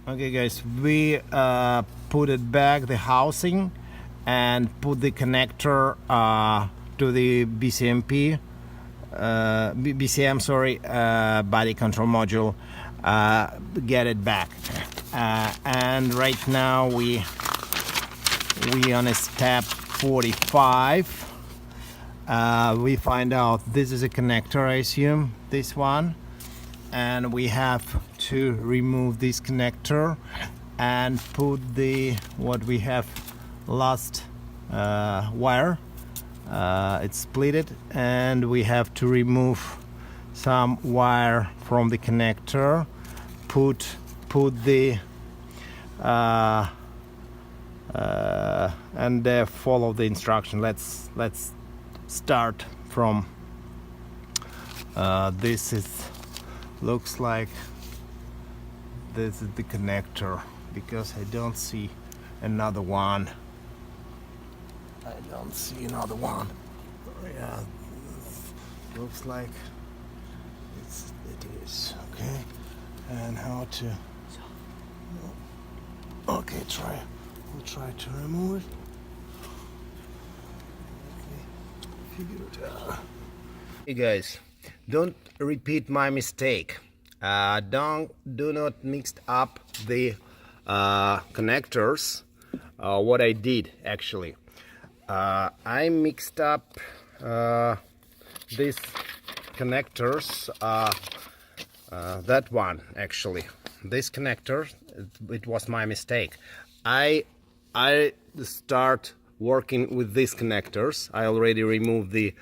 Okay guys, we put it back the housing and put the connector to the BCM body control module, get it back, and right now we on a step 45. We find out this is a connector, I assume, this one, and we have to remove this connector and put the what we have last wire. It's splitted, and we have to remove some wire from the connector, put the and follow the instruction. Let's start from this is looks like this is the connector, because I don't see another one. I don't see another one. Yeah, looks like it is. Okay, and how to? Okay, we'll try to remove it. Okay, figure it out. Hey guys, don't repeat my mistake. Do not mix up the connectors. What I did actually, I mixed up these connectors. That one actually, this connector. It was my mistake. I start working with these connectors. I already removed the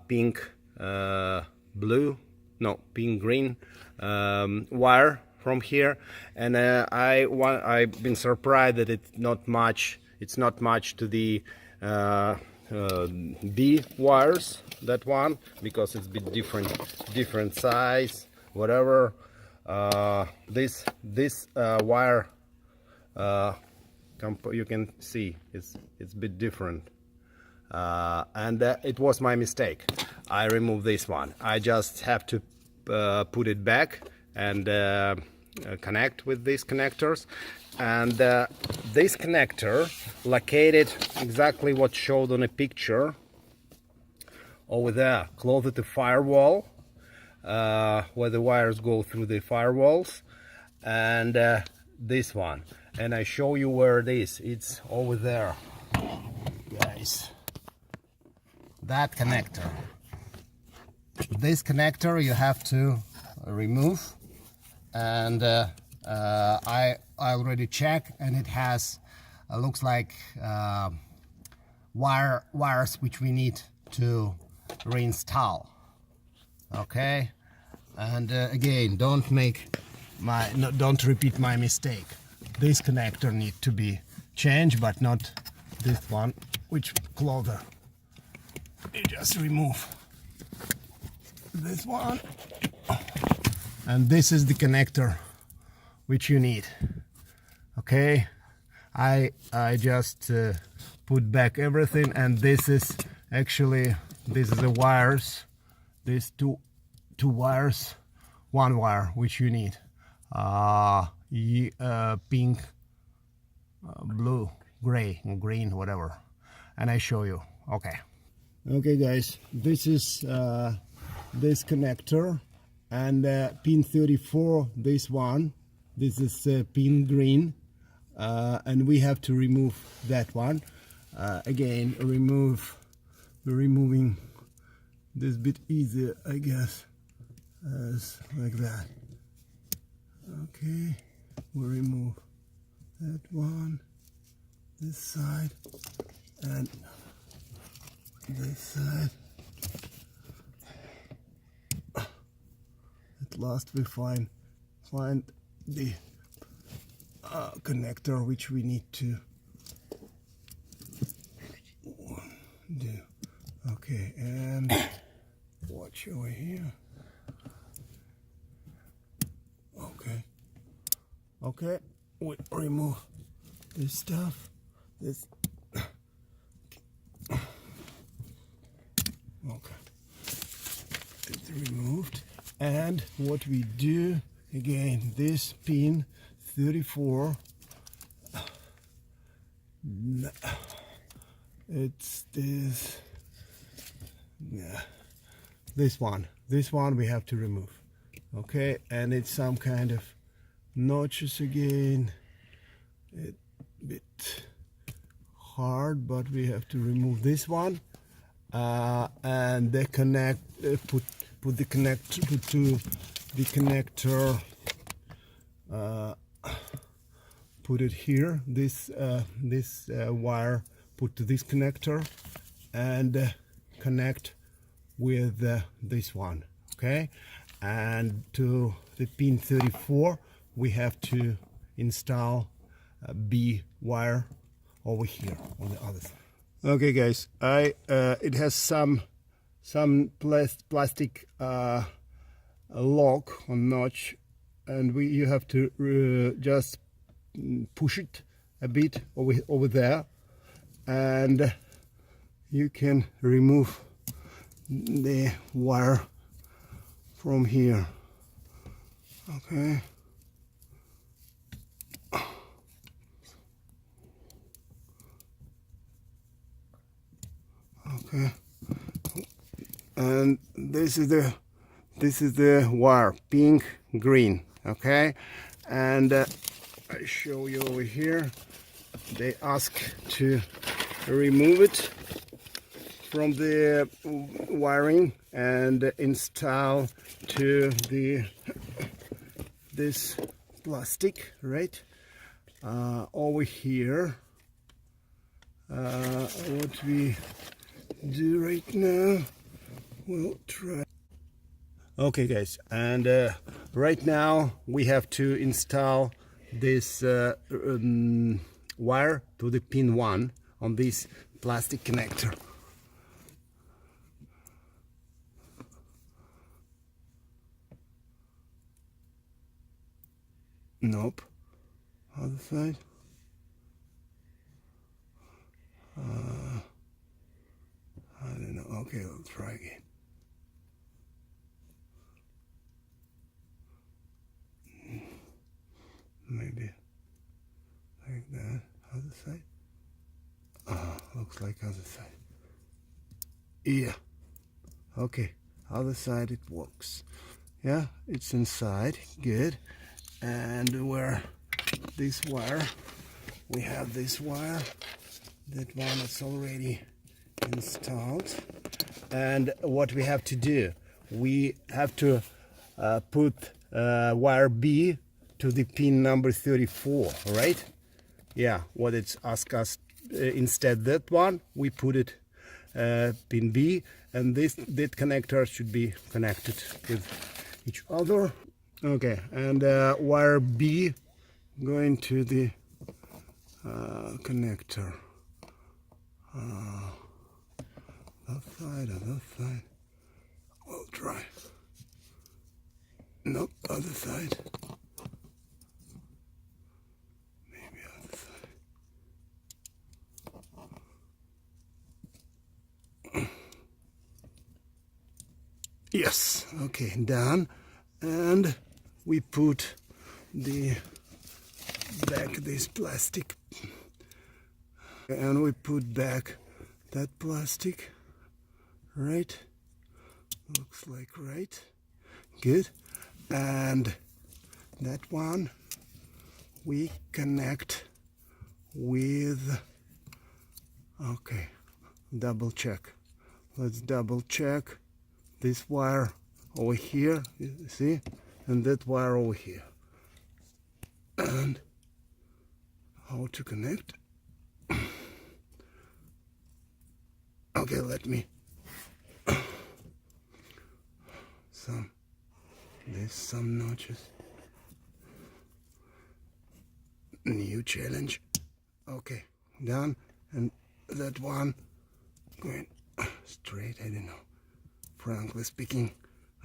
pink green wire from here, and I've been surprised that it's not much to the B wires, that one, because it's a bit different size, whatever. This wire, you can see it's a bit different, and it was my mistake. I removed this one. I just have to put it back and connect with these connectors, and this connector located exactly what showed on a picture over there, close to the firewall, where the wires go through the firewalls, and this one, and I show you where it is. It's over there, guys. That connector. This connector you have to remove, and I already checked, and it has looks like wires which we need to reinstall. Okay, and again, don't repeat my mistake. This connector needs to be changed, but not this one, which closer. You just remove this one, and this is the connector which you need. Okay, I just put back everything, and this is the wires. These two wires, one wire which you need, pink, blue, gray, green, whatever, and I show you. Okay guys, this is this connector, and pin 34, this one, this is pin green, and we have to remove that one. Again, removing this bit easier, I guess, as like that. Okay, we'll remove that one, this side, and this side. At last we find the connector which we need to do. Okay, and watch over here. Okay, we remove this stuff. This. Okay, it's removed, and what we do again, this pin 34. It's this, yeah, this one we have to remove. Okay, and it's some kind of notches again. It's a bit hard, but we have to remove this one, and the put the connector, put it here, this wire, put to this connector, and connect with this one. Okay, and to the pin 34 we have to install a B wire over here on the other side. Okay guys, it has some plastic lock or notch, and you have to just push it a bit over there, and you can remove the wire from here. Okay. Okay, and this is the wire, pink, green. Okay, and I show you over here. They ask to remove it from the wiring and install to this plastic, right? Over here. What we do right now, we'll try. Okay guys, and right now we have to install this wire to the pin 1 on this plastic connector. Nope. Other side. I don't know. Okay, let's try again. Maybe like that. Other side. Looks like other side. Yeah. Okay. Other side it works. Yeah, it's inside. Good. And where this wire, we have this wire. That one is already installed, and what we have to do, we have to put wire B to the pin number 34, right? Yeah, what it's asked us, instead that one we put it pin B, and that connector should be connected with each other. Okay, and wire B going to the connector. Other side. We'll try. Nope, other side. Maybe other side. Yes, okay, done. And we put back this plastic. And we put back that plastic, right? Looks like right. Good. And that one we connect with, okay, double check. Let's double check this wire over here, you see? And that wire over here. And how to connect? Okay, let me some notches. New challenge. Okay, done. And that one going straight. I don't know. Frankly speaking,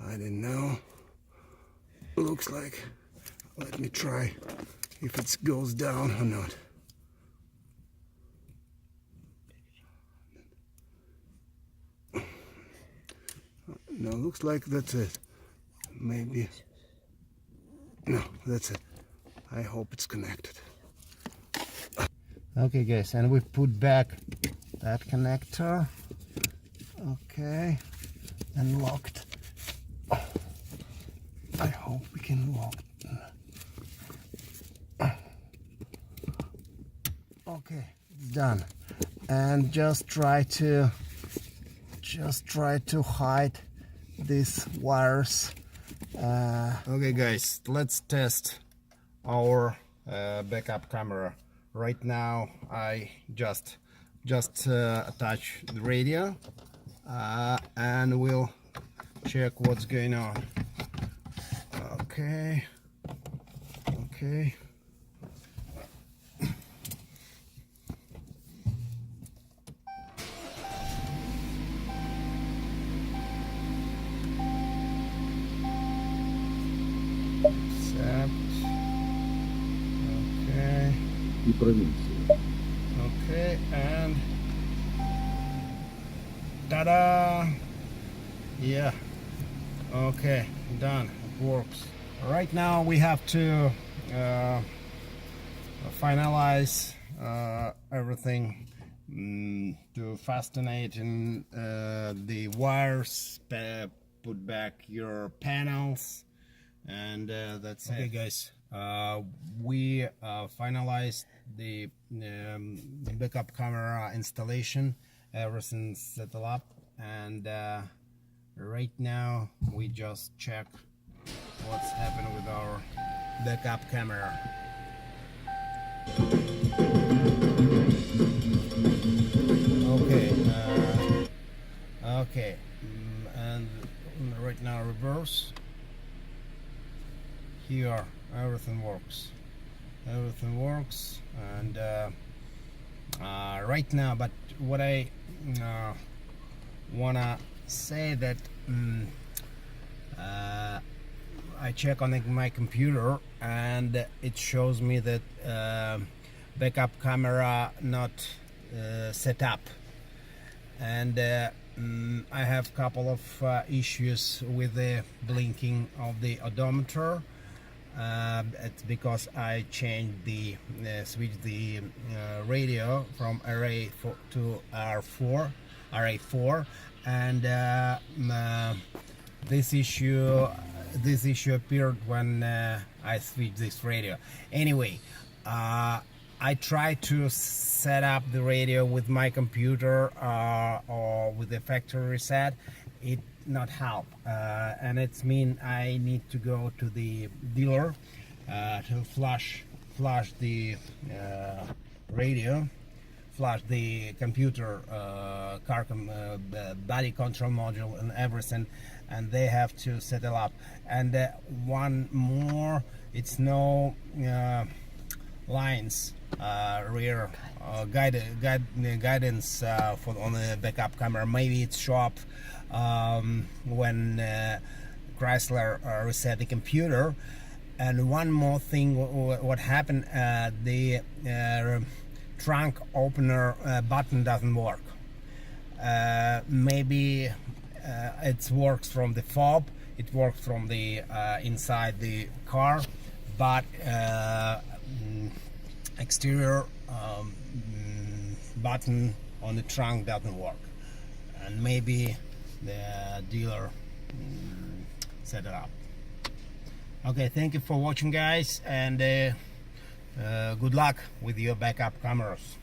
I don't know. Looks like. Let me try if it goes down or not. No, looks like that's it. Maybe. No, that's it. I hope it's connected. Okay guys, and we put back that connector. Okay, and locked. I hope we can lock. Okay, it's done. And just try to hide these wires. Okay guys, let's test our backup camera. Right now I just attach the radio and we'll check what's going on. Okay. Okay, and ta-da! Yeah. Okay, done. It works. Right now we have to finalize everything to fasten it in the wires, put back your panels, and that's it. Okay guys, we finalized the backup camera installation. Everything's set up, and right now we just check what's happened with our backup camera. Okay, and right now reverse. Here everything works, and right now, but what I wanna say that I check on my computer and it shows me that backup camera not set up, and I have couple of issues with the blinking of the odometer. It's because I changed the switched the radio from RA4 to RA4, and this issue appeared when I switched this radio. Anyway, I tried to set up the radio with my computer or with the factory reset. It not help, and it's mean I need to go to the dealer to flush the radio, flush the computer body control module and everything, and they have to set it up. And one more, it's no lines, rear guidance for on the backup camera. Maybe it's show up when Chrysler reset the computer. And one more thing, what happened, the trunk opener button doesn't work. Maybe it works from the fob, it works from the inside the car, but exterior button on the trunk doesn't work, and maybe the dealer set it up. Okay, thank you for watching guys, and good luck with your backup cameras.